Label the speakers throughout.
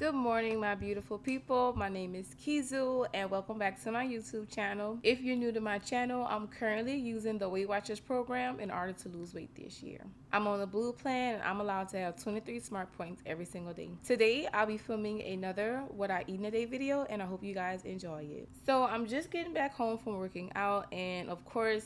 Speaker 1: Good morning, my beautiful people. My name is Kizu, and welcome back to my YouTube channel. If you're new to my channel, I'm currently using the Weight Watchers program in order to lose weight this year. I'm on the blue plan, and I'm allowed to have 23 smart points every single day. Today, I'll be filming another What I Eat in a Day video, and I hope you guys enjoy it. So, I'm just getting back home from working out, and of course,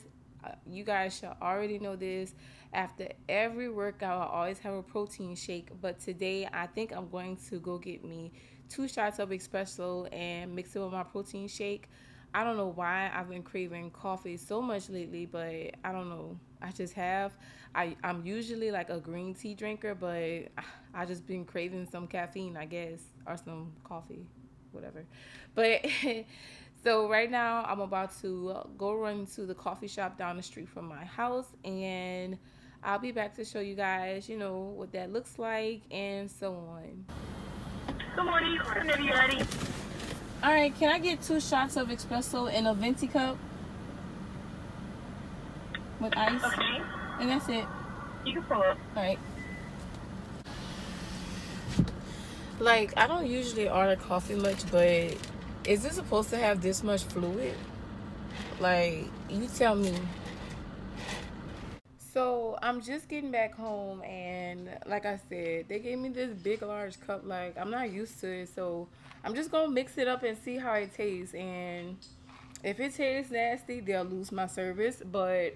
Speaker 1: you guys should already know this. After every workout, I always have a protein shake, but today I think I'm going to go get me 2 shots of espresso and mix it with my protein shake. I don't know why I've been craving coffee so much lately, but I don't know. I just have. I'm usually like a green tea drinker, but I just been craving some caffeine, I guess, or some coffee, whatever. But so right now I'm about to go run to the coffee shop down the street from my house, and I'll be back to show you guys, what that looks like and so on.
Speaker 2: Good morning. Whenever you're ready.
Speaker 1: All right, can I get 2 shots of espresso in a venti cup with ice?
Speaker 2: Okay.
Speaker 1: And that's it.
Speaker 2: You can pull up.
Speaker 1: All right. Like, I don't usually order coffee much, but is it supposed to have this much fluid? Like, you tell me. So I'm just getting back home, and like I said, they gave me this big large cup. Like, I'm not used to it, so I'm just gonna mix it up and see how it tastes. And if it tastes nasty, they'll lose my service, but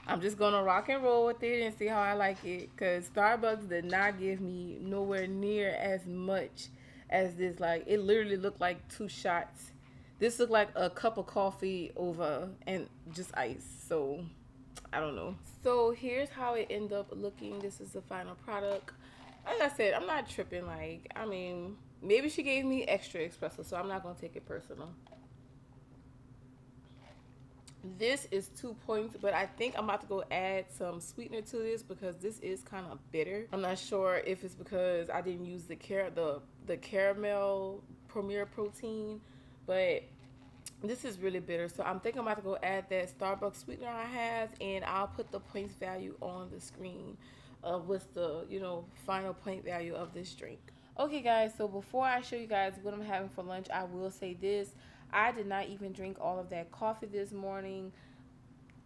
Speaker 1: I'm just gonna rock and roll with it and see how I like it, because Starbucks did not give me nowhere near as much as this. Like, it literally looked like 2 shots. This looked like a cup of coffee over and just ice. So I don't know. So here's how it ended up looking. This is the final product. Like I said, I'm not tripping. Like, I mean, maybe she gave me extra espresso, so I'm not gonna take it personal. This is 2 points, but I think I'm about to go add some sweetener to this because this is kind of bitter. I'm not sure if it's because I didn't use the caramel Premier protein, but this is really bitter. So I'm thinking I'm about to go add that Starbucks sweetener I have, and I'll put the points value on the screen of what's the, final point value of this drink. Okay, guys, so before I show you guys what I'm having for lunch, I will say this. I did not even drink all of that coffee this morning.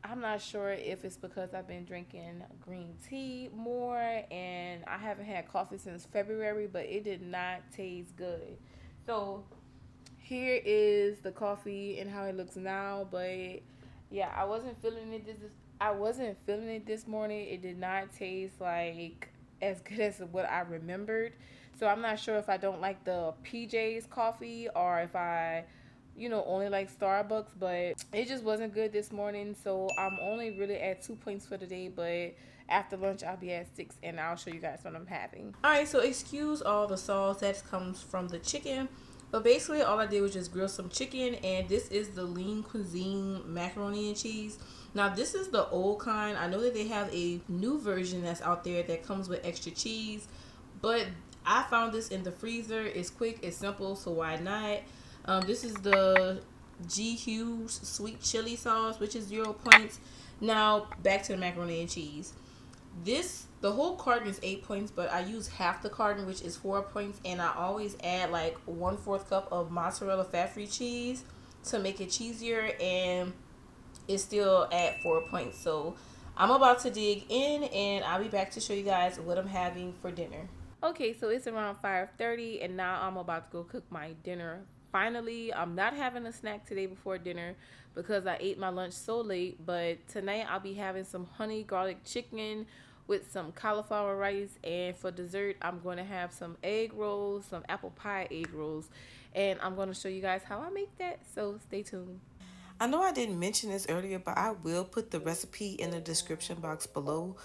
Speaker 1: I'm not sure if it's because I've been drinking green tea more, and I haven't had coffee since February, but it did not taste good. So here is the coffee and how it looks now, but yeah, I wasn't feeling it this morning. It did not taste like as good as what I remembered. So I'm not sure if I don't like the PJ's coffee or if I only like Starbucks, but it just wasn't good this morning. So I'm only really at 2 points for the day, but after lunch I'll be at 6, and I'll show you guys what I'm having. All right, so excuse all the sauce that comes from the chicken, but basically all I did was just grill some chicken, and this is the lean cuisine macaroni and cheese. Now this is the old kind. I know that they have a new version that's out there that comes with extra cheese, but I found this in the freezer. It's quick, it's simple, so why not? This is the G Hughes sweet chili sauce, which is 0 points. Now back to the macaroni and cheese. The whole carton is 8 points, but I use half the carton, which is 4 points, and I always add like 1/4 cup of mozzarella fat-free cheese to make it cheesier, and it's still at 4 points. So I'm about to dig in, and I'll be back to show you guys what I'm having for dinner. Okay, so it's around 5:30, and now I'm about to go cook my dinner. Finally, I'm not having a snack today before dinner because I ate my lunch so late, but tonight I'll be having some honey garlic chicken with some cauliflower rice, and for dessert I'm going to have some egg rolls, some apple pie egg rolls, and I'm going to show you guys how I make that, so stay tuned. I know I didn't mention this earlier, but I will put the recipe in the description box below.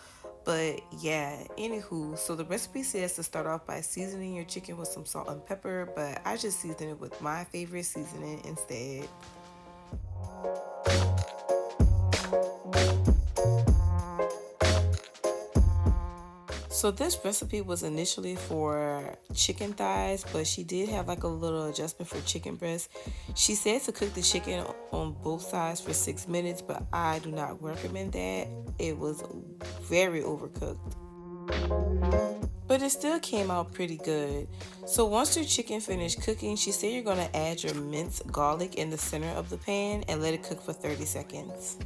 Speaker 1: But yeah, anywho, so the recipe says to start off by seasoning your chicken with some salt and pepper, but I just season it with my favorite seasoning instead. So this recipe was initially for chicken thighs, but she did have like a little adjustment for chicken breast. She said to cook the chicken on both sides for 6 minutes, but I do not recommend that. It was very overcooked. But it still came out pretty good. So once your chicken finished cooking, she said you're gonna add your minced garlic in the center of the pan and let it cook for 30 seconds.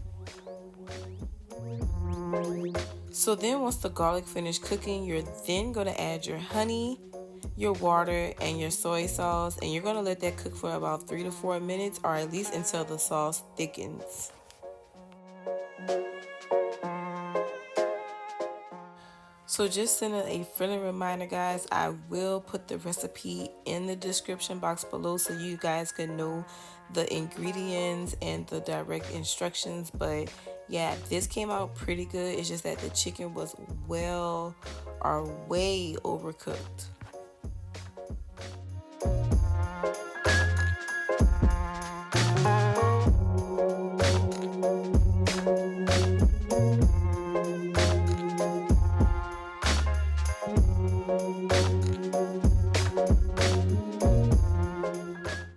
Speaker 1: So then once the garlic finished cooking, you're then gonna add your honey, your water, and your soy sauce, and you're gonna let that cook for about 3 to 4 minutes, or at least until the sauce thickens. So just sending a friendly reminder, guys, I will put the recipe in the description box below so you guys can know the ingredients and the direct instructions. But yeah, this came out pretty good. It's just that the chicken was well or way overcooked.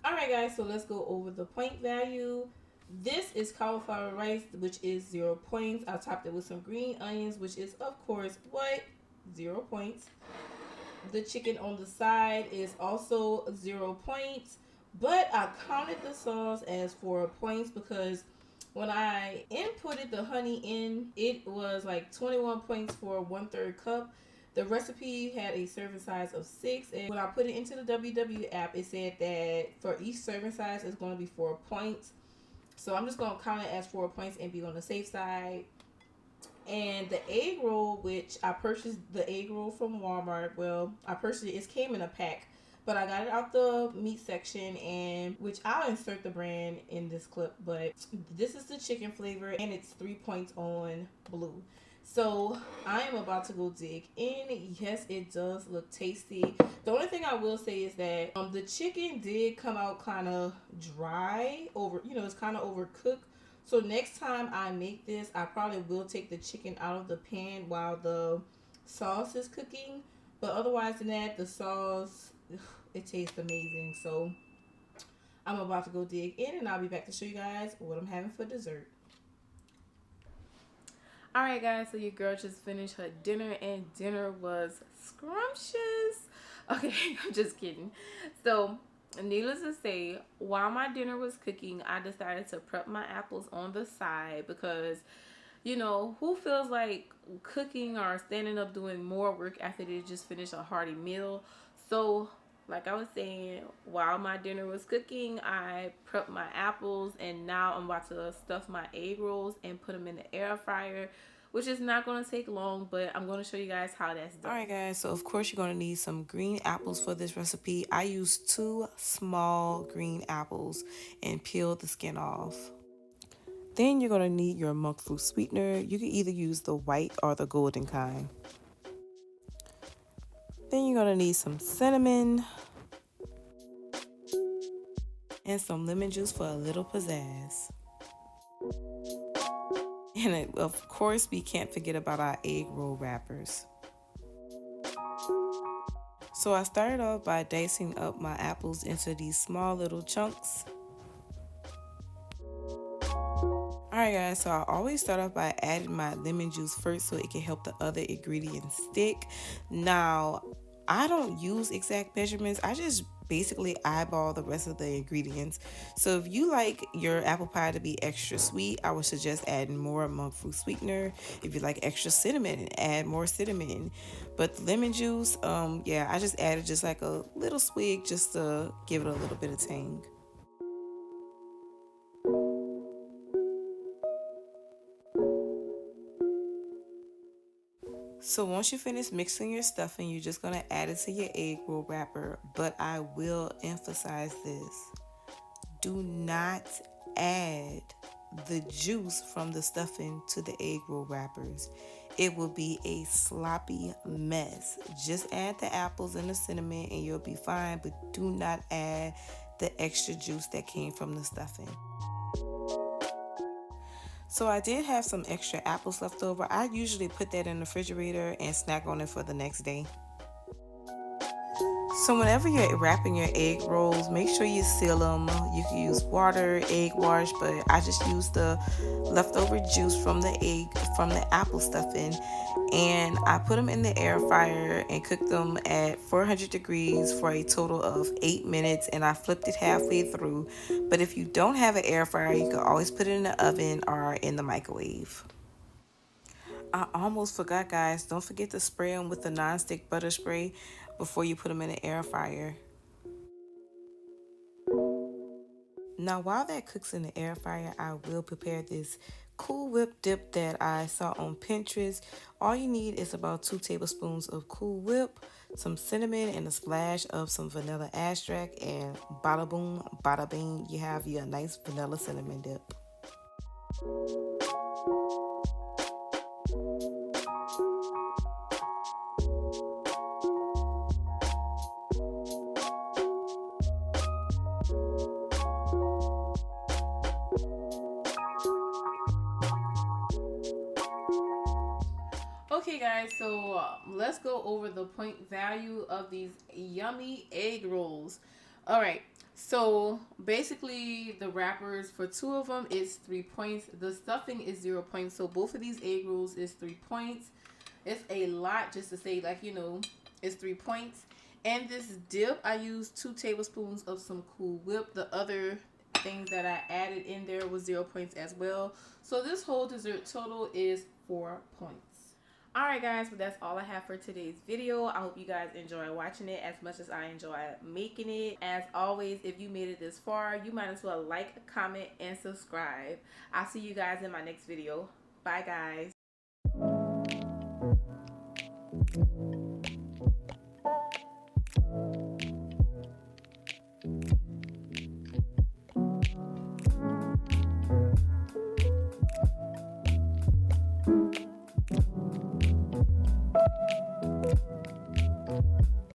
Speaker 1: Alright guys, so let's go over the point value. This is cauliflower rice, which is 0 points. I topped it with some green onions, which is of course what? 0 points. The chicken on the side is also 0 points, but I counted the sauce as 4 points because when I inputted the honey in, it was like 21 points for 1/3 cup. The recipe had a serving size of 6, and when I put it into the WW app, it said that for each serving size, it's going to be 4 points. So I'm just going to count it as 4 points and be on the safe side. And the egg roll, which I purchased the egg roll from Walmart. Well, I purchased it. It came in a pack, but I got it out the meat section, and which I'll insert the brand in this clip. But this is the chicken flavor, and it's 3 points on blue. So I am about to go dig in. Yes, it does look tasty. The only thing I will say is that the chicken did come out kind of dry, it's kind of overcooked. So next time I make this, I probably will take the chicken out of the pan while the sauce is cooking. But otherwise than that, the sauce, it tastes amazing. So I'm about to go dig in, and I'll be back to show you guys what I'm having for dessert. Alright guys, so your girl just finished her dinner, and dinner was scrumptious. Okay, I'm just kidding. So needless to say, while my dinner was cooking, I decided to prep my apples on the side because, who feels like cooking or standing up doing more work after they just finished a hearty meal? So, like I was saying, while my dinner was cooking, I prepped my apples, and now I'm about to stuff my egg rolls and put them in the air fryer, which is not going to take long, but I'm going to show you guys how that's done. Alright guys, so of course you're going to need some green apples for this recipe. I used 2 small green apples and peeled the skin off. Then you're going to need your monk fruit sweetener. You can either use the white or the golden kind. Then you're going to need some cinnamon and some lemon juice for a little pizzazz. And of course, we can't forget about our egg roll wrappers. So I started off by dicing up my apples into these small little chunks. Alright guys, so I always start off by adding my lemon juice first so it can help the other ingredients stick. Now, I don't use exact measurements. I just basically eyeball the rest of the ingredients. So if you like your apple pie to be extra sweet, I would suggest adding more monk fruit sweetener. If you like extra cinnamon, add more cinnamon. But the lemon juice, I just added just like a little swig just to give it a little bit of tang. So once you finish mixing your stuffing, you're just going to add it to your egg roll wrapper. But I will emphasize this. Do not add the juice from the stuffing to the egg roll wrappers. It will be a sloppy mess. Just add the apples and the cinnamon and you'll be fine. But do not add the extra juice that came from the stuffing. So I did have some extra apples left over. I usually put that in the refrigerator and snack on it for the next day. So whenever you're wrapping your egg rolls, make sure you seal them. You can use water, egg wash, but I just use the leftover juice from the apple stuffing, and I put them in the air fryer and cooked them at 400 degrees for a total of 8 minutes, and I flipped it halfway through. But if you don't have an air fryer, you can always put it in the oven or in the microwave. I almost forgot, guys. Don't forget to spray them with the nonstick butter spray before you put them in the air fryer. Now, while that cooks in the air fryer, I will prepare this Cool Whip dip that I saw on Pinterest. All you need is about 2 tablespoons of Cool Whip, some cinnamon, and a splash of some vanilla extract, and bada boom, bada bing, you have your nice vanilla cinnamon dip. Okay guys, so let's go over the point value of these yummy egg rolls. Alright, so basically the wrappers for 2 of them is 3 points. The stuffing is 0 points. So both of these egg rolls is 3 points. It's a lot just to say, like, you know, it's 3 points. And this dip, I used 2 tablespoons of some Cool Whip. The other things that I added in there was 0 points as well. So this whole dessert total is 4 points. Alright guys, but that's all I have for today's video. I hope you guys enjoy watching it as much as I enjoy making it. As always, if you made it this far, you might as well like, comment, and subscribe. I'll see you guys in my next video. Bye guys.